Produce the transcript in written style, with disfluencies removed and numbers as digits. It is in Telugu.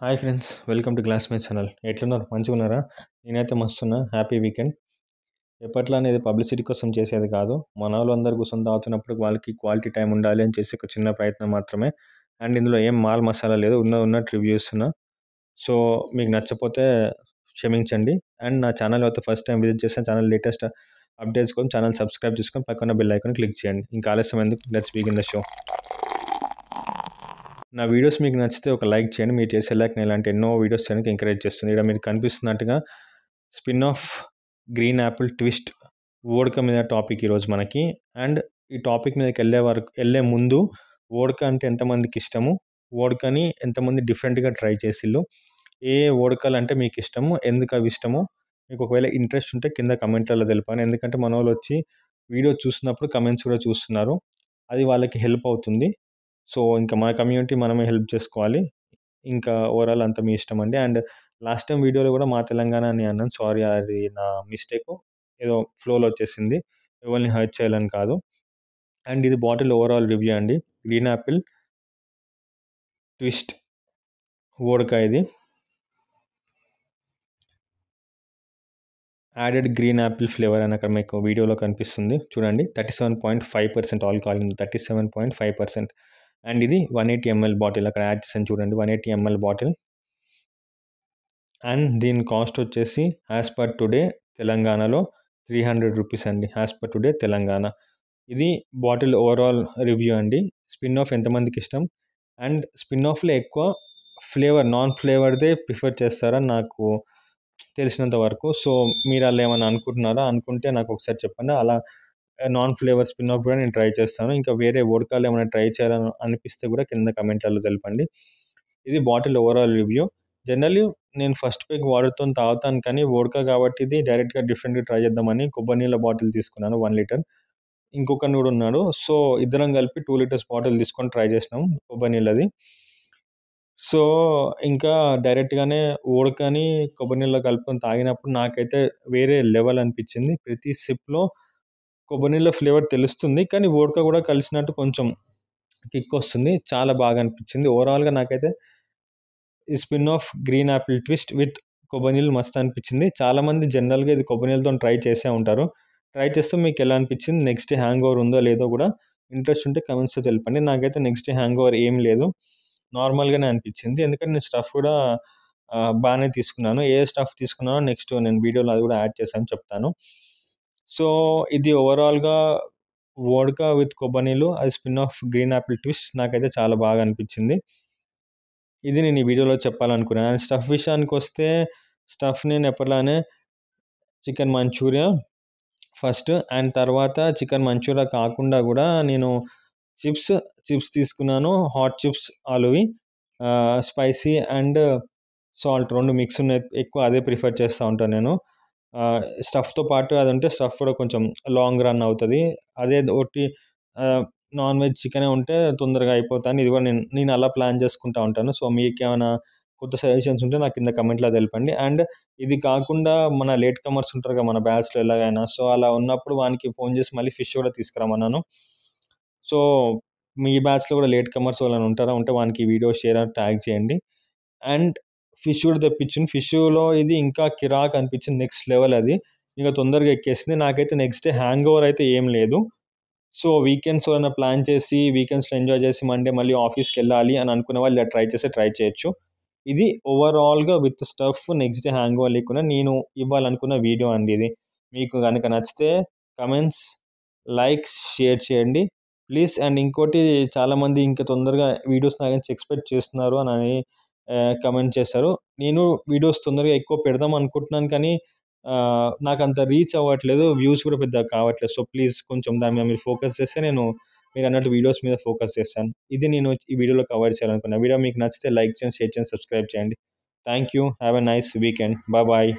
Hi friends, welcome to classmate channel. ఎట్లున్నారు? మంచిగున్నారా? నేనైతే మస్తున్నా. Happy weekend. ఎప్పట్లో అనేది పబ్లిసిటీ కోసం చేసేది కాదు. మన వాళ్ళందరూ కూర్చొని తాగుతున్నప్పుడు వాళ్ళకి క్వాలిటీ టైం ఉండాలి అని చేసి ఒక చిన్న ప్రయత్నం మాత్రమే. అండ్ ఇందులో ఏం మాల్ మసాలా లేదు. ఉన్నట్టు రివ్యూ ఇస్తున్నా. సో మీకు నచ్చపోతే క్షమించండి. అండ్ నా ఛానల్ అయితే ఫస్ట్ టైం విజిట్ చేసిన ఛానల్ లేటెస్ట్ అప్డేట్స్ కోసం ఛానల్ సబ్స్క్రైబ్ చేసుకొని పక్కన బెల్ ఐకాన్ క్లిక్ చేయండి. ఇంకా ఆలస్యం ఎందుకు? Let's begin the show. నా వీడియోస్ మీకు నచ్చితే ఒక లైక్ చేయండి. మీరు చేసే లైక్ నేను ఇలాంటి ఎన్నో వీడియోస్ చేయడానికి ఎంకరేజ్ చేస్తుంది. ఇక్కడ మీరు కనిపిస్తున్నట్టుగా spin off green apple twist vodka మీద టాపిక్ ఈరోజు మనకి. అండ్ ఈ టాపిక్ మీదకి వెళ్ళే ముందు వోడ్కా అంటే ఎంతమందికి ఇష్టము, వోడ్కాని ఎంతమంది డిఫరెంట్గా ట్రై చేసిళ్ళు, ఏ వోడ్కాలు అంటే మీకు ఇష్టము, ఎందుకు అవి ఇష్టము, మీకు ఒకవేళ ఇంట్రెస్ట్ ఉంటే కింద కమెంట్లలో తెలిపాను. ఎందుకంటే మన వాళ్ళు వచ్చి వీడియో చూసినప్పుడు కమెంట్స్ కూడా చూస్తున్నారు, అది వాళ్ళకి హెల్ప్ అవుతుంది. సో ఇంకా మన కమ్యూనిటీ మనమే హెల్ప్ చేసుకోవాలి. ఇంకా ఓవరాల్ అంతా మీ ఇష్టం అండి. అండ్ లాస్ట్ టైం వీడియోలో కూడా మా తెలంగాణ అని అన్నాను. సారీ, అది నా మిస్టేక్. ఏదో ఫ్లోలో వచ్చేసింది. ఎవరిని హర్ట్ చేయాలని కాదు. అండ్ ఇది బాటిల్ ఓవరాల్ రివ్యూ అండి. Green apple twist vodka. ఇది యాడెడ్ గ్రీన్ యాపిల్ ఫ్లేవర్ అని అక్కడ మీకు వీడియోలో కనిపిస్తుంది చూడండి. 37.5% ఆల్కహాల్ ఉంది. 37.5%. అండ్ ఇది 180 ml బాటిల్. అక్కడ యాడ్ చేసాను చూడండి, 180 ml బాటిల్. అండ్ దీని కాస్ట్ వచ్చేసి యాజ్ పర్ టుడే తెలంగాణలో 300 రూపీస్ అండి. As per today Telangana. ఇది బాటిల్ ఓవరాల్ రివ్యూ అండి. స్పిన్ ఆఫ్ ఎంతమందికి ఇష్టం, అండ్ స్పిన్ ఆఫ్లో ఎక్కువ ఫ్లేవర్ నాన్ ఫ్లేవర్దే ప్రిఫర్ చేస్తారని నాకు తెలిసినంత వరకు. సో మీరు అలా ఏమైనా అనుకుంటున్నారా? అనుకుంటే నాకు ఒకసారి చెప్పండి. అలా నాన్ ఫ్లేవర్ స్పిన్ ఆఫ్ కూడా నేను ట్రై చేస్తాను. ఇంకా వేరే వోడ్కాలు ఏమైనా ట్రై చేయాలని అనిపిస్తే కూడా కింద కమెంట్లలో తెలపండి. ఇది బాటిల్ ఓవరాల్ రివ్యూ. జనరల్లీ నేను ఫస్ట్ పేక్ వాటర్తో తాగుతాను, కానీ వోడ్కా కాబట్టి ఇది డైరెక్ట్గా డిఫరెంట్గా ట్రై చేద్దామని కొబ్బరి నీళ్ళ బాటిల్ తీసుకున్నాను 1 లీటర్. ఇంకొకరిని కూడా ఉన్నాడు. సో ఇద్దరం కలిపి 2 లీటర్స్ బాటిల్ తీసుకొని ట్రై చేసినాం కొబ్బరి నీళ్ళది. సో ఇంకా డైరెక్ట్గానే వోడ్కాని కొబ్బరి నీళ్ళలో కలుపుకొని తాగినప్పుడు నాకైతే వేరే లెవెల్ అనిపించింది. ప్రతి సిప్లో కొబ్బరి నీళ్ళ ఫ్లేవర్ తెలుస్తుంది, కానీ వోడ్కా కూడా కలిసినట్టు కొంచెం కిక్ వస్తుంది. చాలా బాగా అనిపించింది. ఓవరాల్గా నాకైతే ఈ spin off green apple twist with కొబ్బరి నీళ్ళు మస్తు అనిపించింది. చాలామంది జనరల్గా ఇది కొబ్బరి నీళ్ళతో ట్రై చేసే ఉంటారు. ట్రై చేస్తే మీకు ఎలా అనిపించింది, నెక్స్ట్ డే హ్యాంగ్ ఓవర్ ఉందో లేదో కూడా ఇంట్రెస్ట్ ఉంటే కమెంట్స్లో తెలపండి. నాకైతే నెక్స్ట్ డే హ్యాంగ్ ఓవర్ ఏం లేదు, నార్మల్గానే అనిపించింది. ఎందుకంటే నేను స్టఫ్ కూడా బాగానే తీసుకున్నాను. ఏ స్టఫ్ తీసుకున్నానో నెక్స్ట్ నేను వీడియోలో అది కూడా యాడ్ చేశాను, చెప్తాను. సో ఇది ఓవరాల్గా వోడ్కా విత్ కొబ్బరి నీళ్ళు, అది spin off green apple twist నాకైతే చాలా బాగా అనిపించింది. ఇది నేను ఈ వీడియోలో చెప్పాలనుకున్నాను. అండ్ స్టఫ్ విషయానికి వస్తే, స్టఫ్ నేను ఎప్పటిలానే చికెన్ మంచూరియా ఫస్ట్, అండ్ తర్వాత చికెన్ మంచూరియా కాకుండా కూడా నేను చిప్స్ తీసుకున్నాను. హాట్ చిప్స్ ఆలువి, స్పైసీ అండ్ సాల్ట్ 2 మిక్స్ ఉన్నాయి. ఎక్కువ అదే ప్రిఫర్ చేస్తూ ఉంటాను నేను. స్టఫ్తో పాటు అది ఉంటే స్టఫ్ కూడా కొంచెం లాంగ్ రన్ అవుతుంది. అదే ఒట్టి నాన్ వెజ్ చికెనే ఉంటే తొందరగా అయిపోతాను. ఇది కూడా నేను అలా ప్లాన్ చేసుకుంటూ ఉంటాను. సో మీకేమైనా కొత్త సజెషన్స్ ఉంటే నాకు కింద కమెంట్లో తెలపండి. అండ్ ఇది కాకుండా మన లేట్ కమర్స్ ఉంటారు కదా మన బ్యాచ్లో ఎలాగైనా, సో అలా ఉన్నప్పుడు వానికి ఫోన్ చేసి మళ్ళీ ఫిష్ కూడా తీసుకురమన్నాను. సో మీ బ్యాచ్లో కూడా లేట్ కమర్స్ వాళ్ళని ఉంటారా? ఉంటే వానికి వీడియో షేర్ ట్యాగ్ చేయండి. అండ్ ఫిష్ కూడా తెప్పించింది. ఫిష్లో ఇది ఇంకా కిరాక్ అనిపించింది, నెక్స్ట్ లెవెల్. అది ఇంకా తొందరగా ఎక్కేసింది. నాకైతే నెక్స్ట్ డే హ్యాంగ్ ఓవర్ అయితే ఏం లేదు. సో వీకెండ్స్ ఏమైనా ప్లాన్ చేసి వీకెండ్స్లో ఎంజాయ్ చేసి మండే మళ్ళీ ఆఫీస్కి వెళ్ళాలి అని అనుకునే వాళ్ళు ఇలా ట్రై చేయొచ్చు. ఇది ఓవరాల్గా with stuff next day hang over లేకుండా నేను ఇవ్వాలనుకున్న వీడియో అండి ఇది. మీకు కనుక నచ్చితే కమెంట్స్, లైక్స్, షేర్ చేయండి ప్లీజ్. అండ్ ఇంకోటి, చాలామంది ఇంకా తొందరగా వీడియోస్ నా నుంచి ఎక్స్పెక్ట్ చేస్తున్నారు అని కమెంట్ చేశారు. నేను వీడియోస్ తొందరగా ఎక్కువ పెడదాం అనుకుంటున్నాను, కానీ నాకు అంత రీచ్ అవ్వట్లేదు, వ్యూస్ కూడా పెద్దగా కావట్లేదు. సో ప్లీజ్ కొంచెం దాని మీద మీరు ఫోకస్ చేస్తే నేను మీరు అన్నట్టు వీడియోస్ మీద ఫోకస్ చేస్తాను. ఇది నేను ఈ వీడియోలో కవర్ చేయాలనుకున్నా. వీడియో మీకు నచ్చితే లైక్ చేయండి, షేర్ చేయండి, సబ్స్క్రైబ్ చేయండి. Thank you. Have a nice weekend. Bye.